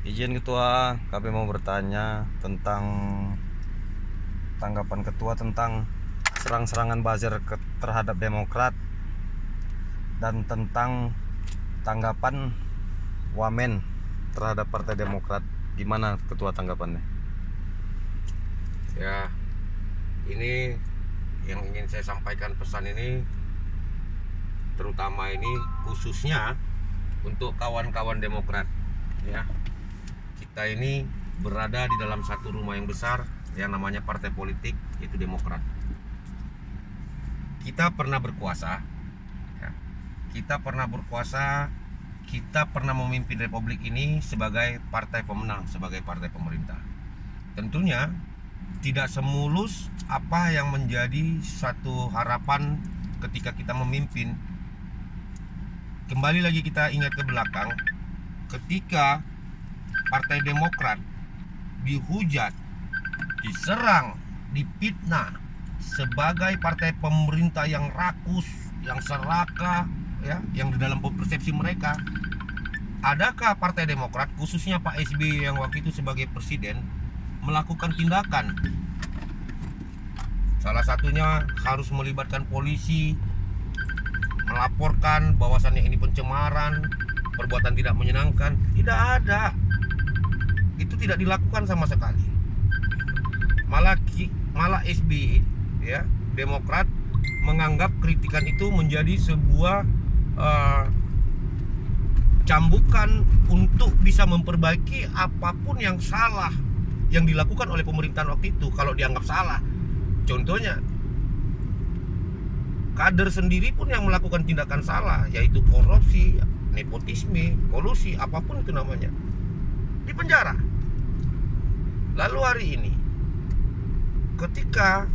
Izin Ketua, kami mau bertanya tentang tanggapan Ketua tentang serang-serangan buzzer terhadap Demokrat dan tentang tanggapan Wamen terhadap Partai Demokrat. Gimana Ketua tanggapannya? Ya, ini yang ingin saya sampaikan, pesan ini terutama ini khususnya untuk kawan-kawan Demokrat. Ya, kita ini berada di dalam satu rumah yang besar yang namanya partai politik, yaitu Demokrat. Kita pernah berkuasa, ya. Kita pernah memimpin republik ini sebagai partai pemenang, sebagai partai pemerintah. Tentunya tidak semulus apa yang menjadi satu harapan ketika kita memimpin. Kembali lagi kita ingat ke belakang, ketika Partai Demokrat dihujat, diserang, dipitnah sebagai partai pemerintah yang rakus, yang serakah, ya, yang di dalam persepsi mereka. Adakah Partai Demokrat, khususnya Pak SBY yang waktu itu sebagai presiden, melakukan tindakan? Salah satunya harus melibatkan polisi, melaporkan bahwasannya ini pencemaran, perbuatan tidak menyenangkan. Tidak ada. Itu tidak dilakukan sama sekali. Malah SBY, ya, Demokrat menganggap kritikan itu menjadi sebuah cambukan untuk bisa memperbaiki apapun yang salah yang dilakukan oleh pemerintahan waktu itu kalau dianggap salah. Contohnya, kader sendiri pun yang melakukan tindakan salah, yaitu korupsi, nepotisme, kolusi, apapun itu namanya, di penjara. Lalu hari ini, ketika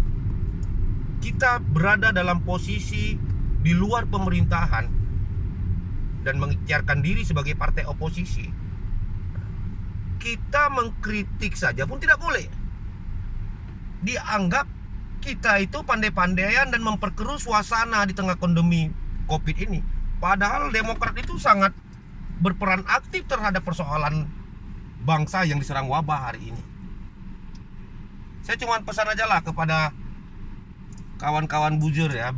kita berada dalam posisi di luar pemerintahan dan mengikhtiarkan diri sebagai partai oposisi, kita mengkritik saja pun tidak boleh. Dianggap kita itu pandai-pandaian dan memperkeruh suasana di tengah pandemi COVID ini. Padahal Demokrat itu sangat berperan aktif terhadap persoalan bangsa yang diserang wabah hari ini. Saya cuma pesan aja lah kepada kawan-kawan buzzer ya,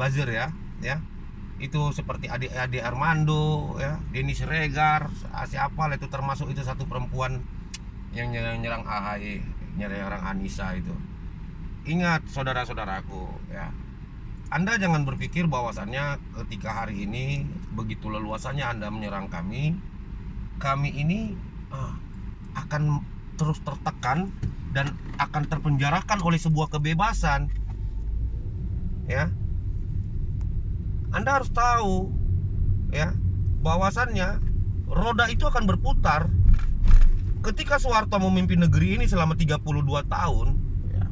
itu seperti Ade Armando, ya, Denny Siregar, siapa lah itu, termasuk itu satu perempuan yang nyerang AHY, nyerang Anissa itu. Ingat saudara-saudaraku, ya, Anda jangan berpikir bahwasannya ketika hari ini begitu leluasannya Anda menyerang kami ini akan terus tertekan dan akan terpenjarakan oleh sebuah kebebasan. Ya, Anda harus tahu, ya, bahwasannya roda itu akan berputar. Ketika Soeharto memimpin negeri ini selama 32 tahun, ya,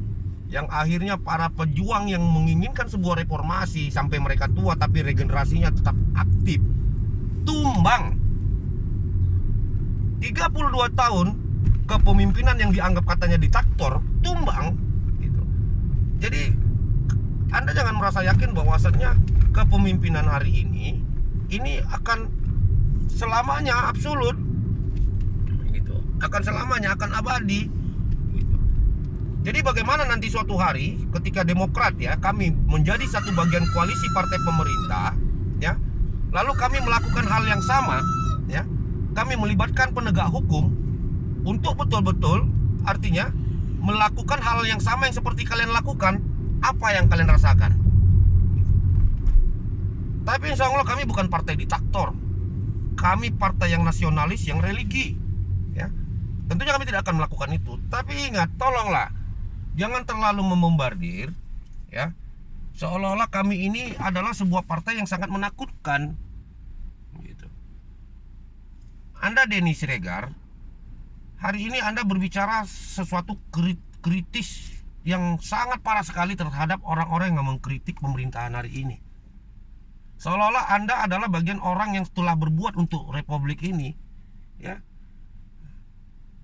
yang akhirnya para pejuang yang menginginkan sebuah reformasi sampai mereka tua tapi regenerasinya tetap aktif, tumbang. 32 tahun kepemimpinan yang dianggap katanya diktator, tumbang gitu. Jadi Anda jangan merasa yakin bahwasannya kepemimpinan hari ini akan selamanya absolut gitu. Akan selamanya, akan abadi gitu. Jadi bagaimana nanti suatu hari ketika Demokrat, ya, kami menjadi satu bagian koalisi partai pemerintah, ya, lalu kami melakukan hal yang sama, ya, kami melibatkan penegak hukum untuk betul-betul, artinya melakukan hal yang sama yang seperti kalian lakukan. Apa yang kalian rasakan? Tapi insya Allah kami bukan partai diktator. Kami partai yang nasionalis, yang religi, ya. Tentunya kami tidak akan melakukan itu. Tapi ingat, tolonglah jangan terlalu membombardir, ya, seolah-olah kami ini adalah sebuah partai yang sangat menakutkan gitu. Anda Denny Siregar, hari ini Anda berbicara sesuatu kritis yang sangat parah sekali terhadap orang-orang yang mengkritik pemerintahan hari ini. Seolah-olah Anda adalah bagian orang yang telah berbuat untuk republik ini, ya.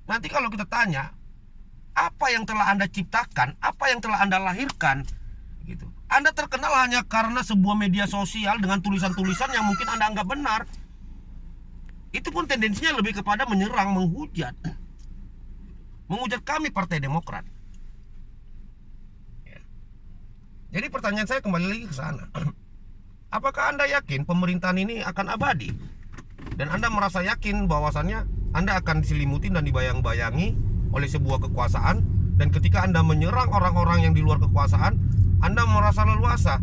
Nanti kalau kita tanya, apa yang telah Anda ciptakan, apa yang telah Anda lahirkan, gitu. Anda terkenal hanya karena sebuah media sosial dengan tulisan-tulisan yang mungkin Anda anggap benar. Itu pun tendensinya lebih kepada menyerang, menghujat. menghujat kami Partai Demokrat. Ya. Jadi pertanyaan saya kembali lagi ke sana. Apakah Anda yakin pemerintahan ini akan abadi? Dan Anda merasa yakin bahwasannya Anda akan diselimuti dan dibayang-bayangi oleh sebuah kekuasaan, dan ketika Anda menyerang orang-orang yang di luar kekuasaan, Anda merasa leluasa?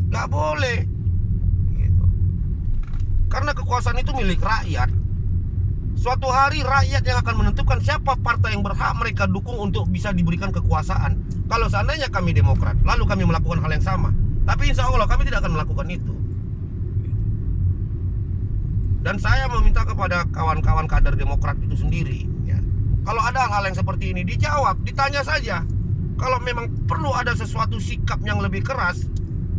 Gak boleh gitu. Karena kekuasaan itu milik rakyat. Suatu hari rakyat yang akan menentukan siapa partai yang berhak mereka dukung untuk bisa diberikan kekuasaan. Kalau seandainya kami Demokrat, lalu kami melakukan hal yang sama, tapi insya Allah kami tidak akan melakukan itu. Dan saya meminta kepada kawan-kawan kader Demokrat itu sendiri, ya, kalau ada hal-hal yang seperti ini, dijawab, ditanya saja. Kalau memang perlu ada sesuatu sikap yang lebih keras,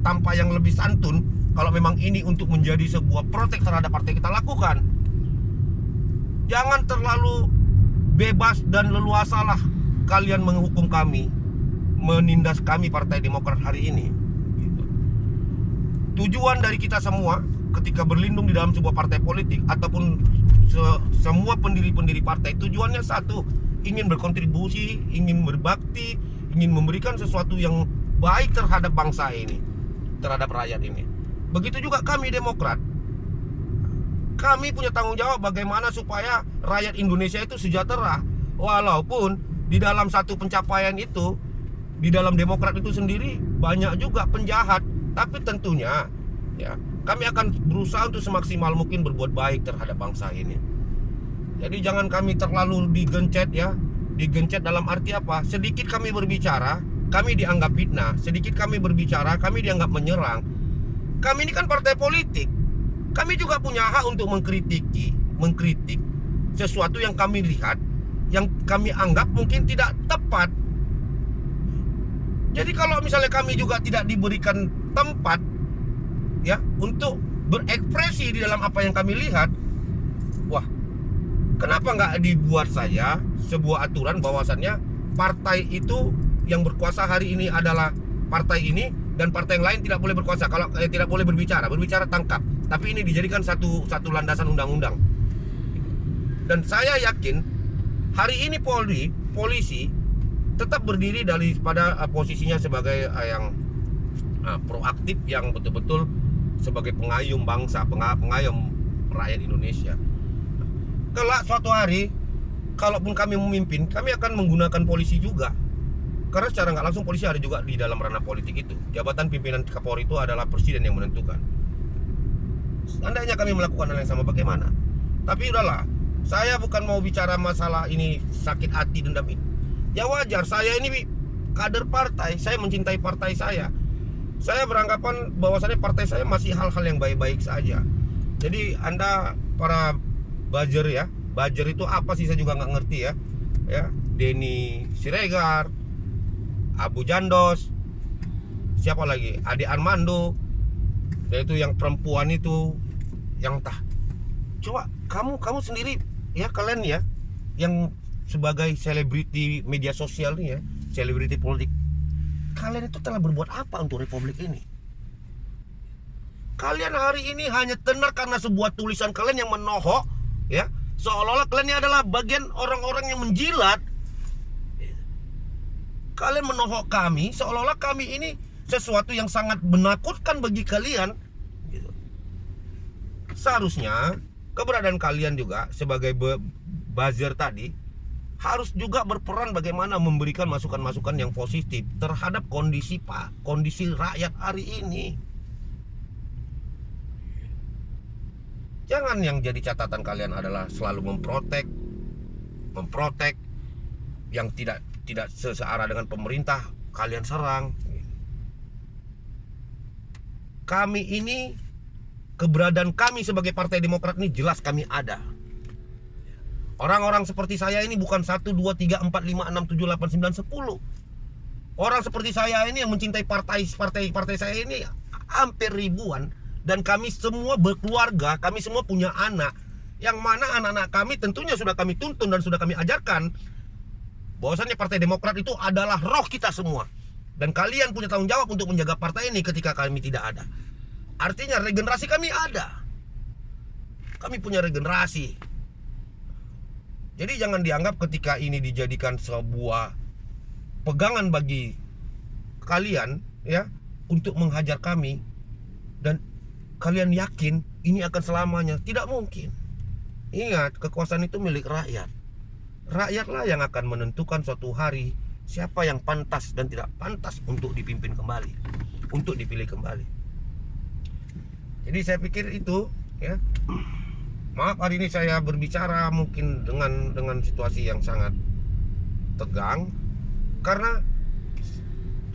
tanpa yang lebih santun, kalau memang ini untuk menjadi sebuah protek terhadap partai, kita lakukan. Jangan terlalu bebas dan leluasalah kalian menghukum kami, menindas kami Partai Demokrat hari ini. Tujuan dari kita semua ketika berlindung di dalam sebuah partai politik ataupun semua pendiri-pendiri partai, tujuannya satu, ingin berkontribusi, ingin berbakti, ingin memberikan sesuatu yang baik terhadap bangsa ini, terhadap rakyat ini. Begitu juga kami Demokrat. Kami punya tanggung jawab bagaimana supaya rakyat Indonesia itu sejahtera. Walaupun di dalam satu pencapaian itu, di dalam Demokrat itu sendiri banyak juga penjahat, tapi tentunya ya, kami akan berusaha untuk semaksimal mungkin berbuat baik terhadap bangsa ini. Jadi jangan kami terlalu digencet ya. Digencet dalam arti apa? Sedikit kami berbicara, kami dianggap fitnah. Sedikit kami berbicara, kami dianggap menyerang. Kami ini kan partai politik. Kami juga punya hak untuk mengkritik sesuatu yang kami lihat, yang kami anggap mungkin tidak tepat. Jadi kalau misalnya kami juga tidak diberikan tempat ya untuk berekspresi di dalam apa yang kami lihat, wah, kenapa nggak dibuat saja sebuah aturan bahwasannya partai itu yang berkuasa hari ini adalah partai ini, dan partai yang lain tidak boleh berkuasa. Kalau tidak boleh berbicara tangkap. Tapi ini dijadikan satu landasan undang-undang. Dan saya yakin hari ini polisi tetap berdiri daripada posisinya sebagai yang proaktif, yang betul-betul sebagai pengayom bangsa, pengayom rakyat Indonesia. Kelak suatu hari, kalaupun kami memimpin, kami akan menggunakan polisi juga. Karena secara nggak langsung polisi ada juga di dalam ranah politik itu. Jabatan pimpinan Kapolri itu adalah presiden yang menentukan. Seandainya kami melakukan hal yang sama, bagaimana? Tapi udahlah, saya bukan mau bicara masalah ini sakit hati dendam ini. Ya wajar, saya ini kader partai, saya mencintai partai saya. Saya beranggapan bahwasannya partai saya masih hal-hal yang baik-baik saja. Jadi Anda para buzzer ya, buzzer itu apa sih saya juga nggak ngerti ya. Ya, Denny Siregar, Abu Jandos, siapa lagi? Ade Armando, yaitu yang perempuan itu, yang entah. Coba kamu sendiri ya, kalian ya, yang sebagai selebriti media sosial nih ya, selebriti politik, kalian itu telah berbuat apa untuk republik ini? Kalian hari ini hanya tenar karena sebuah tulisan kalian yang menohok ya, seolah-olah kalian ini adalah bagian orang-orang yang menjilat. Kalian menohok kami seolah-olah kami ini sesuatu yang sangat menakutkan bagi kalian gitu. Seharusnya keberadaan kalian juga sebagai buzzer tadi harus juga berperan bagaimana memberikan masukan-masukan yang positif terhadap kondisi rakyat hari ini. Jangan yang jadi catatan kalian adalah selalu memprotek yang tidak searah dengan pemerintah, kalian serang. Kami ini, keberadaan kami sebagai Partai Demokrat ini jelas kami ada. Orang-orang seperti saya ini bukan 1, 2, 3, 4, 5, 6, 7, 8, 9, 10. Orang seperti saya ini yang mencintai partai saya ini hampir ribuan. Dan kami semua berkeluarga, kami semua punya anak. Yang mana anak-anak kami tentunya sudah kami tuntun dan sudah kami ajarkan bahwasannya Partai Demokrat itu adalah roh kita semua. Dan kalian punya tanggung jawab untuk menjaga partai ini ketika kami tidak ada. Artinya regenerasi kami ada. Kami punya regenerasi. Jadi jangan dianggap ketika ini dijadikan sebuah pegangan bagi kalian ya untuk menghajar kami dan kalian yakin ini akan selamanya. Tidak mungkin. Ingat, kekuasaan itu milik rakyat. Rakyatlah yang akan menentukan suatu hari siapa yang pantas dan tidak pantas untuk dipimpin kembali, untuk dipilih kembali. Jadi saya pikir itu ya. Maaf hari ini saya berbicara mungkin dengan situasi yang sangat tegang, karena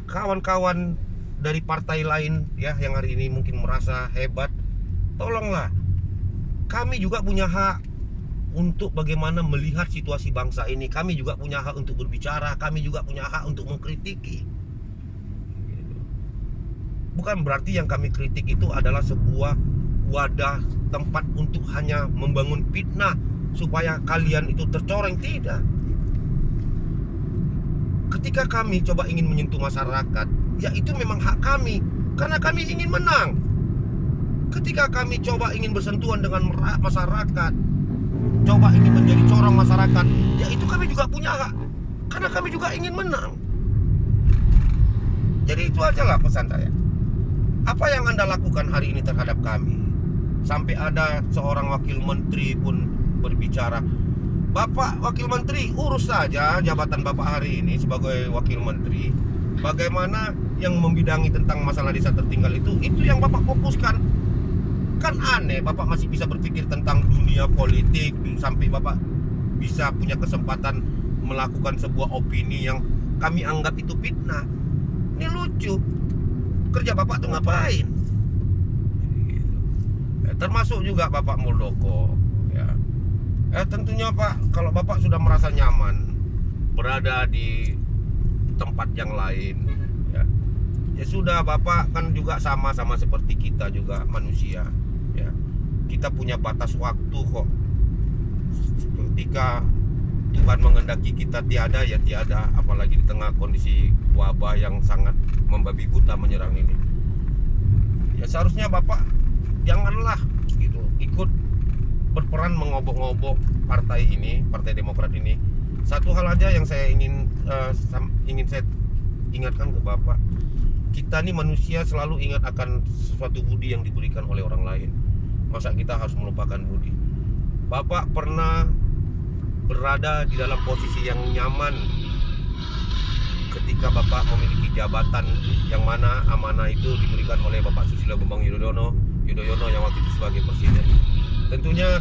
kawan-kawan dari partai lain ya yang hari ini mungkin merasa hebat, tolonglah, kami juga punya hak untuk bagaimana melihat situasi bangsa ini. Kami juga punya hak untuk berbicara, kami juga punya hak untuk mengkritiki. Bukan berarti yang kami kritik itu adalah sebuah wadah tempat untuk hanya membangun fitnah supaya kalian itu tercoreng. Tidak. Ketika kami coba ingin menyentuh masyarakat, ya itu memang hak kami, karena kami ingin menang. Ketika kami coba ingin bersentuhan dengan masyarakat, coba ingin menjadi corong masyarakat, ya itu kami juga punya hak, karena kami juga ingin menang. Jadi itu aja lah pesan saya. Apa yang Anda lakukan hari ini terhadap kami? Sampai ada seorang wakil menteri pun berbicara, Bapak wakil menteri, urus saja jabatan Bapak hari ini sebagai wakil menteri. Bagaimana yang membidangi tentang masalah desa tertinggal itu yang Bapak fokuskan. Kan aneh, Bapak masih bisa berpikir tentang dunia politik, sampai Bapak bisa punya kesempatan melakukan sebuah opini yang kami anggap itu fitnah. Ini lucu. Kerja Bapak tuh ngapain? Termasuk juga Bapak Muldoko ya. Tentunya Pak, kalau Bapak sudah merasa nyaman berada di tempat yang lain ya, ya sudah, Bapak kan juga sama-sama seperti kita juga manusia ya. Kita punya batas waktu kok. Ketika Tuhan menghendaki kita tiada, ya tiada. Apalagi di tengah kondisi wabah yang sangat membabi buta menyerang ini. Ya seharusnya Bapak janganlah gitu ikut berperan mengobok-ngobok partai ini, Partai Demokrat ini. Satu hal aja yang saya ingin saya ingatkan ke Bapak. Kita nih manusia selalu ingat akan sesuatu budi yang diberikan oleh orang lain. Masa kita harus melupakan budi? Bapak pernah berada di dalam posisi yang nyaman ketika Bapak memiliki jabatan yang mana amanah itu diberikan oleh Bapak Susilo Bambang Yudhoyono yang waktu itu sebagai presiden. Tentunya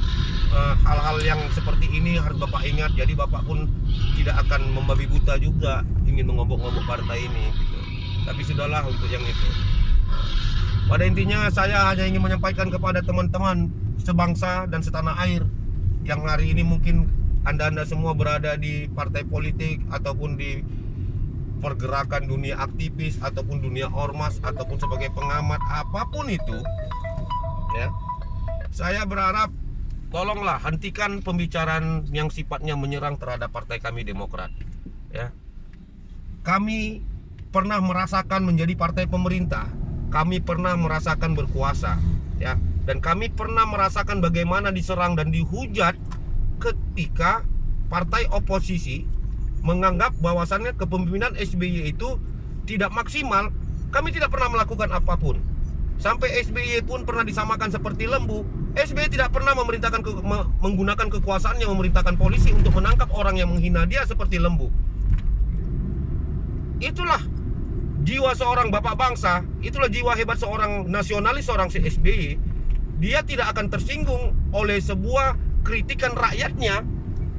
hal-hal yang seperti ini harus Bapak ingat. Jadi Bapak pun tidak akan membabi buta juga ingin mengobok-ngobok partai ini gitu. Tapi sudahlah untuk yang itu. Pada intinya saya hanya ingin menyampaikan kepada teman-teman sebangsa dan setanah air yang hari ini mungkin Anda semua berada di partai politik ataupun di pergerakan dunia aktivis ataupun dunia ormas ataupun sebagai pengamat apapun itu ya. Saya berharap tolonglah hentikan pembicaraan yang sifatnya menyerang terhadap partai kami Demokrat ya. Kami pernah merasakan menjadi partai pemerintah. Kami pernah merasakan berkuasa ya, dan kami pernah merasakan bagaimana diserang dan dihujat ketika partai oposisi menganggap bahwasannya kepemimpinan SBY itu tidak maksimal. Kami tidak pernah melakukan apapun. Sampai SBY pun pernah disamakan seperti lembu. SBY tidak pernah menggunakan kekuasaannya memerintahkan polisi untuk menangkap orang yang menghina dia seperti lembu. Itulah jiwa seorang bapak bangsa, itulah jiwa hebat seorang nasionalis, seorang SBY. Dia tidak akan tersinggung oleh sebuah kritikan rakyatnya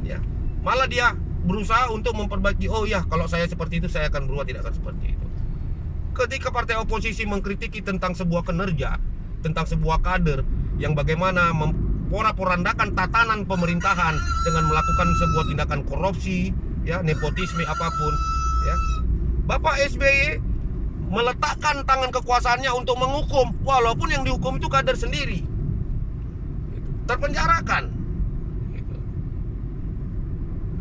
ya. Malah dia berusaha untuk memperbaiki. Oh ya, kalau saya seperti itu saya akan berubah, tidak akan seperti itu. Ketika partai oposisi mengkritiki tentang sebuah kinerja, tentang sebuah kader yang bagaimana memporak-porandakan tatanan pemerintahan dengan melakukan sebuah tindakan korupsi ya, nepotisme apapun ya, Bapak SBY meletakkan tangan kekuasaannya untuk menghukum, walaupun yang dihukum itu kader sendiri, terpenjarakan.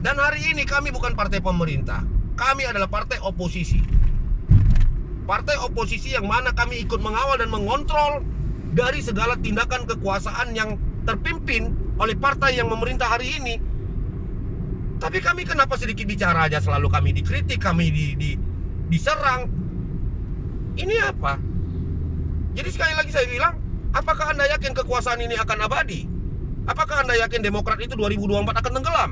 Dan hari ini kami bukan partai pemerintah, kami adalah partai oposisi. Partai oposisi yang mana kami ikut mengawal dan mengontrol dari segala tindakan kekuasaan yang terpimpin oleh partai yang memerintah hari ini. Tapi kami kenapa sedikit bicara aja selalu kami dikritik, kami diserang? Ini apa? Jadi sekali lagi saya bilang, apakah Anda yakin kekuasaan ini akan abadi? Apakah Anda yakin Demokrat itu 2024 akan tenggelam?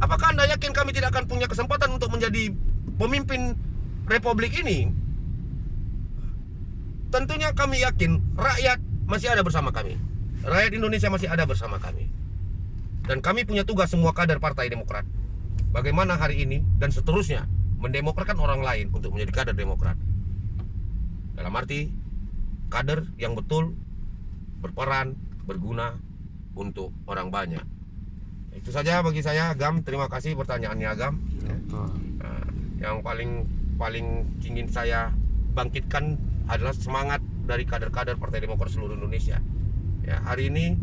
Apakah Anda yakin kami tidak akan punya kesempatan untuk menjadi pemimpin republik ini? Tentunya kami yakin rakyat masih ada bersama kami. Rakyat Indonesia masih ada bersama kami. Dan kami punya tugas semua kader Partai Demokrat. Bagaimana hari ini dan seterusnya mendemokratkan orang lain untuk menjadi kader Demokrat. Dalam arti kader yang betul berperan, berguna untuk orang banyak. Itu saja bagi saya, Agam. Terima kasih pertanyaannya, Agam. Nah, yang paling ingin saya bangkitkan adalah semangat dari kader-kader Partai Demokrat seluruh Indonesia. Ya, hari ini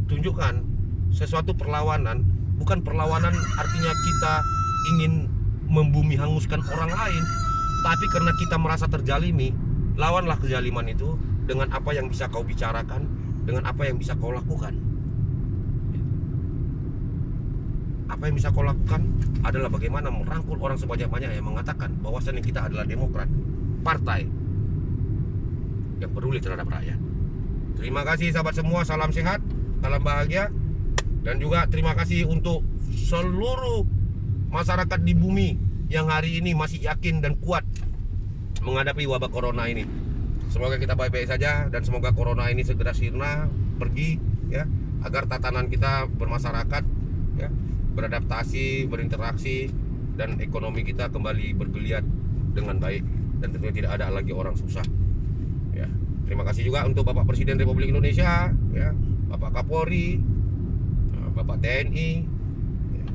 tunjukkan sesuatu perlawanan, bukan perlawanan artinya kita ingin membumi hanguskan orang lain, tapi karena kita merasa terjalimi, lawanlah kezaliman itu dengan apa yang bisa kau bicarakan, dengan apa yang bisa kau lakukan. Apa yang bisa kau lakukan adalah bagaimana merangkul orang sebanyak-banyak yang mengatakan bahwasannya kita adalah Demokrat, partai yang peduli terhadap rakyat. Terima kasih sahabat semua, salam sehat, salam bahagia. Dan juga terima kasih untuk seluruh masyarakat di bumi yang hari ini masih yakin dan kuat menghadapi wabah corona ini. Semoga kita baik-baik saja dan semoga corona ini segera sirna, pergi ya, agar tatanan kita bermasyarakat ya, beradaptasi, berinteraksi, dan ekonomi kita kembali bergeliat dengan baik dan tentunya tidak ada lagi orang susah. Ya, terima kasih juga untuk Bapak Presiden Republik Indonesia, ya, Bapak Kapolri, Bapak TNI, ya,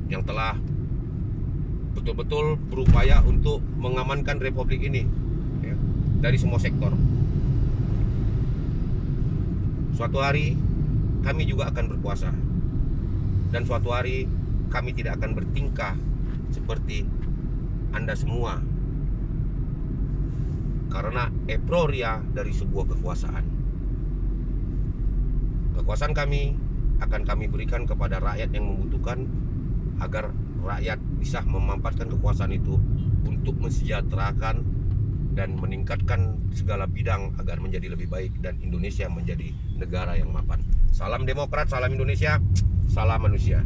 yang telah betul-betul berupaya untuk mengamankan Republik ini ya, dari semua sektor. Suatu hari kami juga akan berkuasa, dan suatu hari kami tidak akan bertingkah seperti Anda semua, karena euforia dari sebuah kekuasaan. Kekuasaan kami akan kami berikan kepada rakyat yang membutuhkan, agar rakyat bisa memanfaatkan kekuasaan itu untuk mensejahterakan dan meningkatkan segala bidang agar menjadi lebih baik dan Indonesia menjadi negara yang mapan. Salam Demokrat, salam Indonesia, salam manusia.